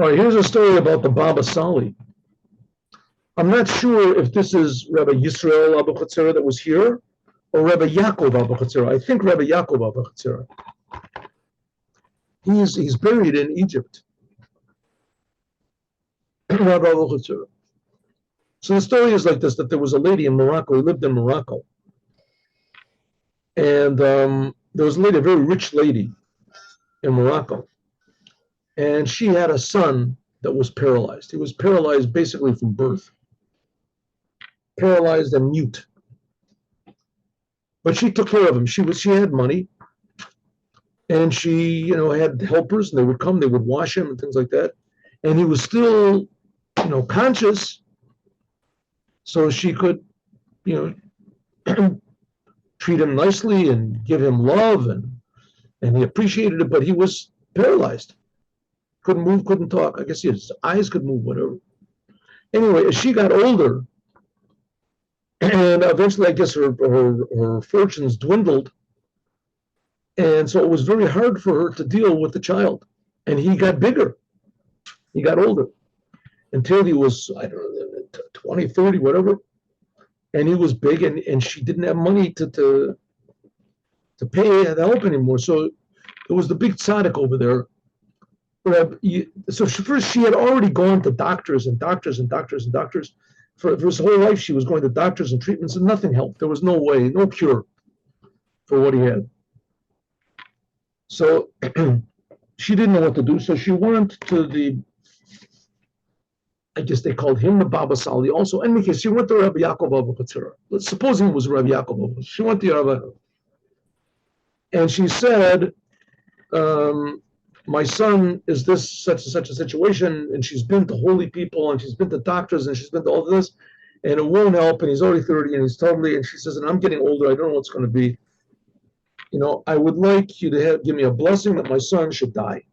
All right, here's a story about the Baba Sali. I'm not sure if this is Rabbi Yisrael Abuchatzera that was here or Rabbi Yaakov Abuchatzera. I think Rabbi Yaakov Abuchatzera. He's buried in Egypt. Rabbi Abuchatzera. So the story is like this, that there was a lady in Morocco, who lived in Morocco. And there was a lady, a very rich lady in Morocco. And she had a son that was paralyzed. He was paralyzed basically from birth. Paralyzed and mute. But she took care of him. She had money. And she, had helpers, and they would come, they would wash him and things like that. And he was still, conscious. So she could, treat him nicely and give him love, and he appreciated it, but he was paralyzed. Couldn't move, couldn't talk. I guess his eyes could move, whatever. Anyway, as she got older, and eventually I guess her fortunes dwindled, and so it was very hard for her to deal with the child. And he got bigger. He got older until he was, I don't know, 20, 30, whatever. And he was big, and she didn't have money to pay the help anymore. So it was the big tzaddik over there. So first, she had already gone to doctors and doctors and doctors and doctors. For his whole life, she was going to doctors and treatments, and nothing helped. There was no way, no cure for what he had. So she didn't know what to do. So she went to I guess they called him the Baba Sali also. And because she went to Rabbi Yaakov Abuchatzera. Let's suppose he was Rabbi Yaakov Abuchatzera. She went to Rabbi, and she said, my son is this such and such a situation, and she's been to holy people, and she's been to doctors, and she's been to all this, and it won't help, and he's already 30, and he's totally, and she says, and I'm getting older, I don't know what's going to be. I would like you to give me a blessing that my son should die.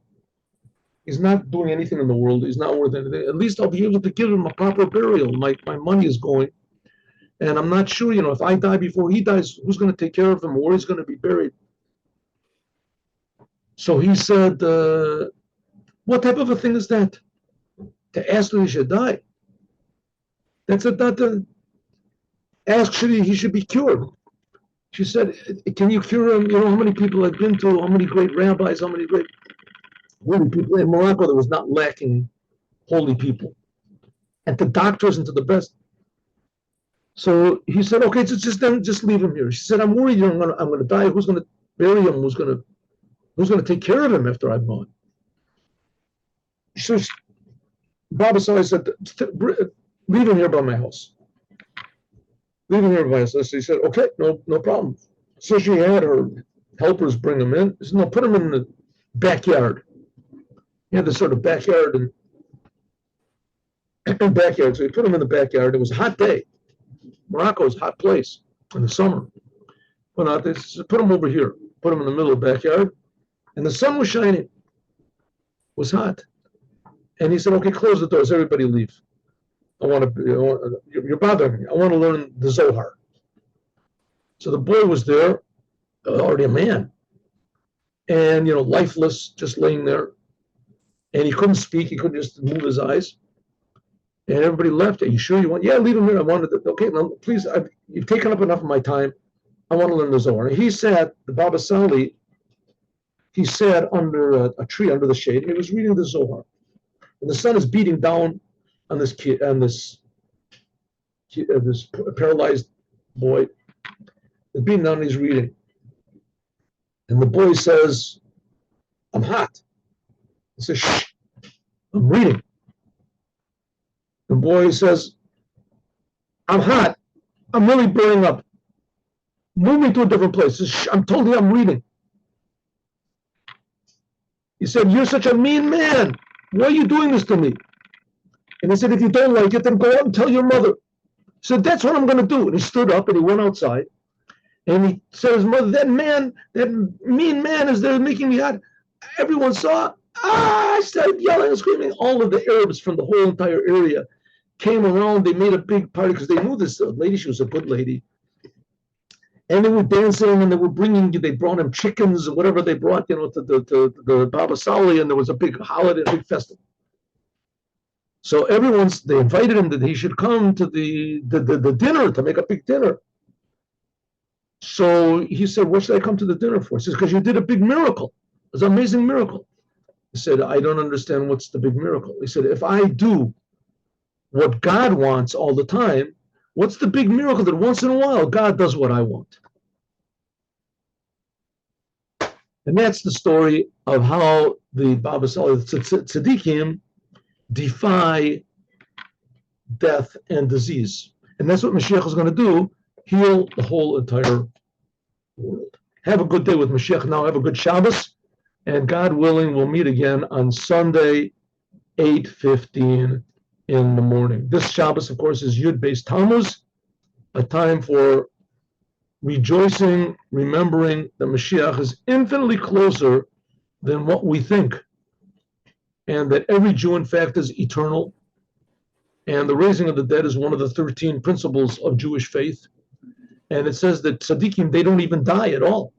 He's not doing anything in the world. He's not worth anything. At least I'll be able to give him a proper burial. My money is going. And I'm not sure, if I die before he dies, who's going to take care of him, or where he's going to be buried. So he said, what type of a thing is that? To ask that he should die. That's not to ask he should be cured. She said, can you cure him? How many people I've been to, how many great rabbis, how many great holy people. In Morocco, there was not lacking holy people. And to doctors and to the best. So he said, okay, just leave him here. She said, I'm worried I'm going to die. Who's going to bury him? Who's going to take care of him after I'm gone? So Baba Sali said, leave him here by my house. Leave him here by my house. So he said, okay, no problem. So she had her helpers bring him in. She said, no, put him in the backyard. He had this sort of backyard and backyard. So he put him in the backyard. It was a hot day. Morocco is a hot place in the summer. Put him over here. Put him in the middle of the backyard. And the sun was shining. It was hot. And he said, okay, close the doors. Everybody leave. You're bothering me. I want to learn the Zohar. So the boy was there, already a man. And, lifeless, just laying there. And he couldn't speak. He couldn't just move his eyes. And everybody left. Are you sure you want? Yeah, leave him here. I wanted to. Okay, now, please, you've taken up enough of my time. I want to learn the Zohar. And he sat, the Baba Sali, he sat under a tree, under the shade, and he was reading the Zohar. And the sun is beating down on this kid, on this paralyzed boy. It's beating down, and he's reading. And the boy says, I'm hot. He says, shh, I'm reading. The boy says, I'm hot. I'm really burning up. Move me to a different place. He says, shh, I'm told you I'm reading. He said, you're such a mean man. Why are you doing this to me? And he said, if you don't like it, then go out and tell your mother. He said, that's what I'm going to do. And he stood up and he went outside. And he said to his mother, that mean man is there making me hot. Everyone saw. I started yelling and screaming. All of the Arabs from the whole entire area came around. They made a big party because they knew this lady. She was a good lady. And they were dancing and they brought him chickens and whatever they brought, to the Baba Sali, and there was a big holiday, a big festival. So they invited him that he should come to the dinner, to make a big dinner. So he said, what should I come to the dinner for? He says, because you did a big miracle. It was an amazing miracle. He said, I don't understand what's the big miracle. He said, if I do what God wants all the time, what's the big miracle that once in a while God does what I want? And that's the story of how the Baba Sali Tzaddikim defy death and disease. And that's what Mashiach is going to do, heal the whole entire world. Have a good day with Mashiach now. Have a good Shabbos. And God willing, we'll meet again on Sunday, 8:15 in the morning. This Shabbos, of course, is Yud Beis Tammuz, a time for rejoicing, remembering that Mashiach is infinitely closer than what we think, and that every Jew, in fact, is eternal. And the raising of the dead is one of the 13 principles of Jewish faith. And it says that tzaddikim, they don't even die at all.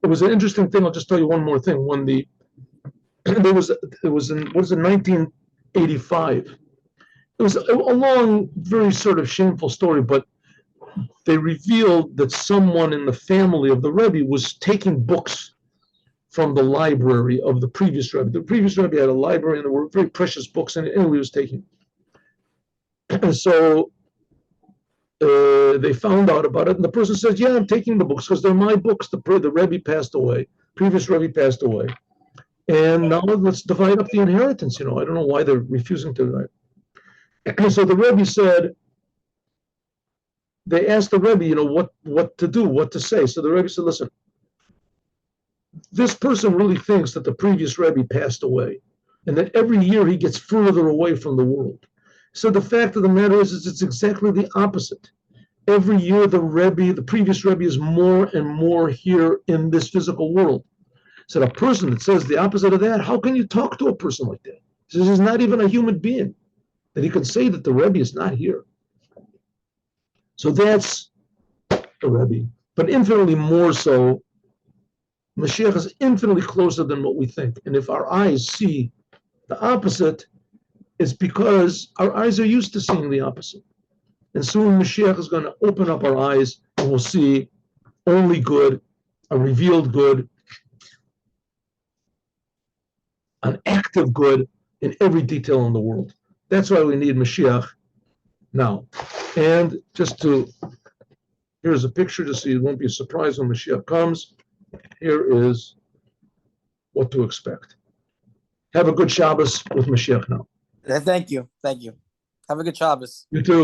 It was an interesting thing. I'll just tell you one more thing. When it was in 1985. It was a long, very sort of shameful story, but they revealed that someone in the family of the Rebbe was taking books from the library of the previous Rebbe. The previous Rebbe had a library, and there were very precious books in it, and he was taking. And so they found out about it, and the person says, yeah, I'm taking the books because they're my books. The Rebbe passed away, previous Rebbe passed away, and now let's divide up the inheritance. I don't know why they're refusing to divide. And so the Rebbe said, they asked the Rebbe, what to do, what to say. So the Rebbe said, listen, this person really thinks that the previous Rebbe passed away and that every year he gets further away from the world. So the fact of the matter is it's exactly the opposite. Every year the previous Rebbe is more and more here in this physical world. So a person that says the opposite of that, how can you talk to a person like that? He says he's not even a human being, that he can say that the Rebbe is not here. So that's the Rebbe. But infinitely more so, Mashiach is infinitely closer than what we think. And if our eyes see the opposite, it's because our eyes are used to seeing the opposite. And soon Mashiach is going to open up our eyes and we'll see only good, a revealed good, an active good in every detail in the world. That's why we need Mashiach now. And here's a picture to see, it won't be a surprise when Mashiach comes. Here is what to expect. Have a good Shabbos with Mashiach now. Thank you. Have a good Shabbos. You too.